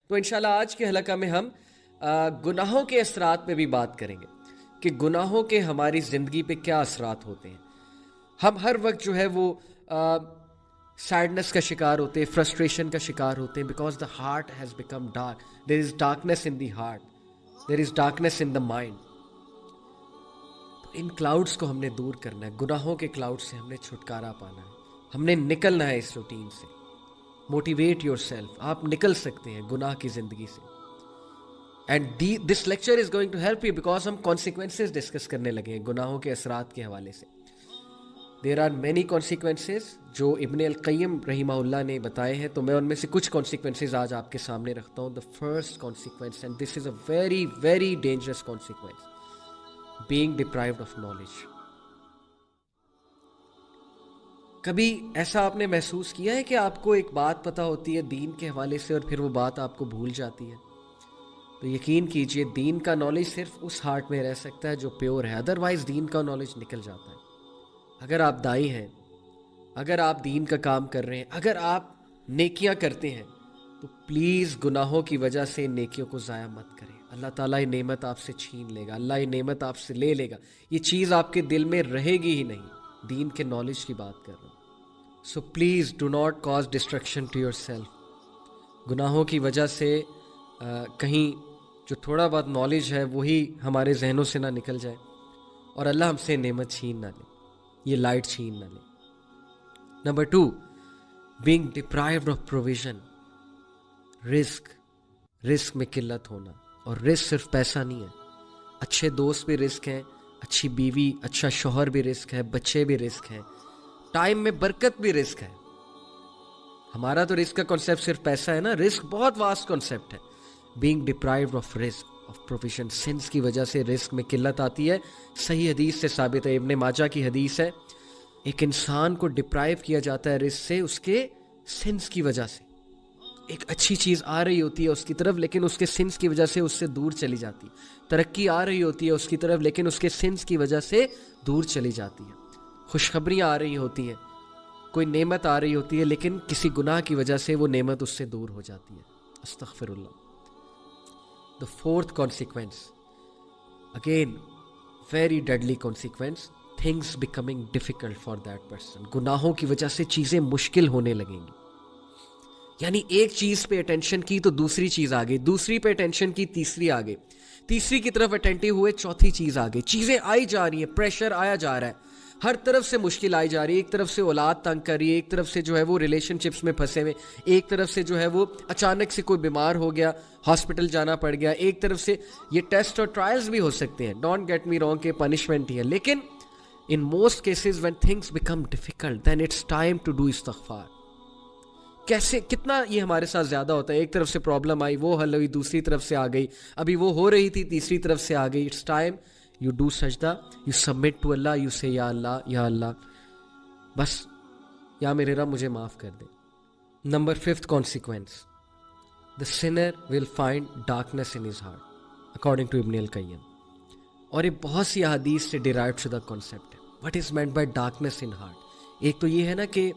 تو انشاءاللہ آج کے حلقہ میں ہم گناہوں کے اثرات پہ بھی بات کریں گے کہ گناہوں کے ہماری زندگی پہ کیا اثرات ہوتے ہیں. ہم ہر وقت جو ہے وہ سیڈنس کا شکار ہوتے ہیں, فرسٹریشن کا شکار ہوتے ہیں, because the heart has become dark. There is darkness in the heart, there is darkness in the mind. تو ان کلاؤڈس کو ہم نے دور کرنا ہے, گناہوں کے کلاؤڈ سے ہم نے چھٹکارا پانا ہے, ہم نے نکلنا ہے اس روٹین سے. موٹیویٹ یور سیلف, آپ نکل سکتے ہیں گناہ کی زندگی سے. And this lecture is going to help you because ہم کانسیکوینسز ڈسکس کرنے لگے ہیں گناہوں کے اثرات کے حوالے سے. دیر آر مینی کانسیکوینسز جو ابن القیم رحمہ اللہ نے بتائے ہیں, تو میں ان میں سے کچھ کانسیکوینسز آج آپ کے سامنے رکھتا ہوں. The first consequence, and this is a very very dangerous consequence, being deprived of knowledge. کبھی ایسا آپ نے محسوس کیا ہے کہ آپ کو ایک بات پتہ ہوتی ہے دین کے حوالے سے اور پھر وہ بات آپ کو بھول جاتی ہے؟ تو یقین کیجئے دین کا نالج صرف اس ہارٹ میں رہ سکتا ہے جو پیور ہے, ادروائز دین کا نالج نکل جاتا ہے. اگر آپ دائی ہیں, اگر آپ دین کا کام کر رہے ہیں, اگر آپ نیکیاں کرتے ہیں, تو پلیز گناہوں کی وجہ سے نیکیوں کو ضائع مت کریں. اللہ تعالیٰ یہ نعمت آپ سے چھین لے گا, اللہ یہ نعمت آپ سے لے لے گا. یہ چیز آپ کے دل میں رہے گی ہی نہیں. دین کے نالج کی بات کر رہا ہوں. So please do not cause distraction to yourself. گناہوں کی وجہ سے کہیں جو تھوڑا بہت نالج ہے وہی ہمارے ذہنوں سے نہ نکل جائے اور اللہ ہم سے نعمت چھین نہ لے, یہ لائٹ چھین نہ لے. Number 2, being deprived of provision. رزق میں قلت ہونا. اور رزق صرف پیسہ نہیں ہے, اچھے دوست بھی رزق ہیں, اچھی بیوی اچھا شوہر بھی رزق ہے, بچے بھی رزق ہیں, ٹائم میں برکت بھی رزق ہے. ہمارا تو رزق کا کنسیپٹ صرف پیسہ ہے نا, رزق بہت واسٹ کنسیپٹ ہے. بینگ ڈپرائیوڈ آف رزق آف پروویژن, سنس کی وجہ سے رزق میں قلت آتی ہے. صحیح حدیث سے ثابت ہے, ابن ماجہ کی حدیث ہے, ایک انسان کو ڈپرائیو کیا جاتا ہے رزق سے اس کے سنس کی وجہ سے. ایک اچھی چیز آ رہی ہوتی ہے اس کی طرف لیکن اس کے سنس کی وجہ سے اس سے دور چلی جاتی. ترقی آ رہی ہوتی ہے اس کی طرف لیکن اس کے سنس کی وجہ سے دور چلی جاتی ہے. خوشخبریاں آ رہی ہوتی ہیں, کوئی نعمت آ رہی ہوتی ہے لیکن کسی گناہ کی وجہ سے وہ نعمت اس سے دور ہو جاتی ہے. استغفر اللہ. The fourth consequence, again very deadly consequence, things becoming difficult for that person. گناہوں کی وجہ سے چیزیں مشکل ہونے لگیں گی. یعنی ایک چیز پہ اٹینشن کی تو دوسری چیز آ گئی, دوسری پہ اٹینشن کی تیسری آ گئی, تیسری کی طرف اٹینٹیو ہوئے چوتھی چیز آ گئی. چیزیں آئی جا رہی ہیں, پریشر آیا جا رہا ہے, ہر طرف سے مشکل آئی جا رہی ہے. ایک طرف سے اولاد تنگ کر رہی ہے, ایک طرف سے جو ہے وہ ریلیشن شپس میں پھنسے ہوئے, ایک طرف سے جو ہے وہ اچانک سے کوئی بیمار ہو گیا, ہاسپٹل جانا پڑ گیا, ایک طرف سے یہ ٹیسٹ اور ٹرائلز بھی ہو سکتے ہیں, ڈونٹ گیٹ می رانگ, کہ پنشمنٹ ہی ہے. لیکن in most cases when things become difficult then it's time to do استغفار. کیسے کتنا یہ ہمارے ساتھ زیادہ ہوتا ہے, ایک طرف سے پرابلم آئی وہ حل ہوئی, دوسری طرف سے آ گئی, ابھی وہ ہو رہی تھی تیسری طرف سے آ گئی. It's time you do sajda, you submit to Allah, you say یا اللہ بس یا میرے رب مجھے معاف کر دے. Number 5th consequence, the sinner will find darkness in his heart according to Ibn al-Qayyim. اور یہ بہت سی احادیث سے ڈیرائیو شدہ کانسیپٹ ہے. What is meant by darkness in heart? ایک تو یہ ہے نا کہ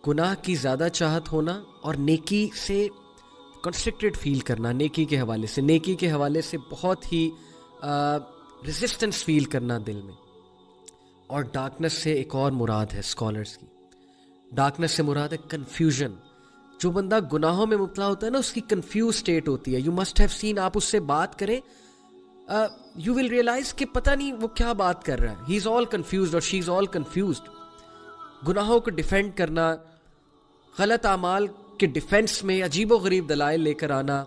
گناہ کی زیادہ چاہت ہونا اور نیکی سے کنسٹرکٹڈ فیل کرنا, نیکی کے حوالے سے, نیکی کے حوالے سے بہت ہی ریزسٹنس فیل کرنا دل میں. اور ڈارکنس سے ایک اور مراد ہے اسکالرس کی, ڈارکنس سے مراد ہے کنفیوژن. جو بندہ گناہوں میں مبتلا ہوتا ہے نا اس کی کنفیوز اسٹیٹ ہوتی ہے. یو مسٹ ہیو سین, آپ اس سے بات کریں یو ول ریئلائز کہ پتہ نہیں وہ کیا بات کر رہا ہے. ہی از آل کنفیوزڈ اور شی از آل کنفیوزڈ. گناہوں کو ڈیفینڈ کرنا, غلط اعمال کے ڈیفینس میں عجیب و غریب دلائل لے کر آنا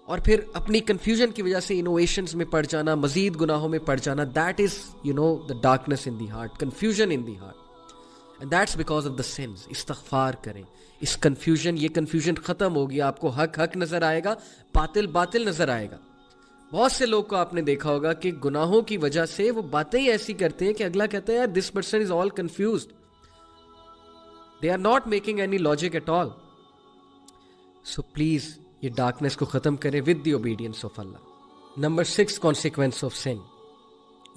اور پھر اپنی کنفیوژن کی وجہ سے انوویشنز میں پڑ جانا, مزید گناہوں میں پڑ جانا, that is the darkness in the heart, confusion in the heart, and that's because of the sins. استغفار کریں. اس کنفیوژن, یہ کنفیوژن ختم ہوگی, آپ کو حق حق نظر آئے گا, باطل باطل نظر آئے گا. بہت سے لوگ کو آپ نے دیکھا ہوگا کہ گناہوں کی وجہ سے وہ باتیں ہی ایسی کرتے ہیں کہ اگلا کہتا ہے یار this person is all confused, they are not making any logic at all. So please یہ ڈارکنیس کو ختم کریں with the obedience of Allah. Number 6 consequence of sin,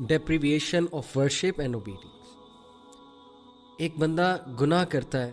deprivation of worship and obedience. ایک بندہ گناہ کرتا ہے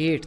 8,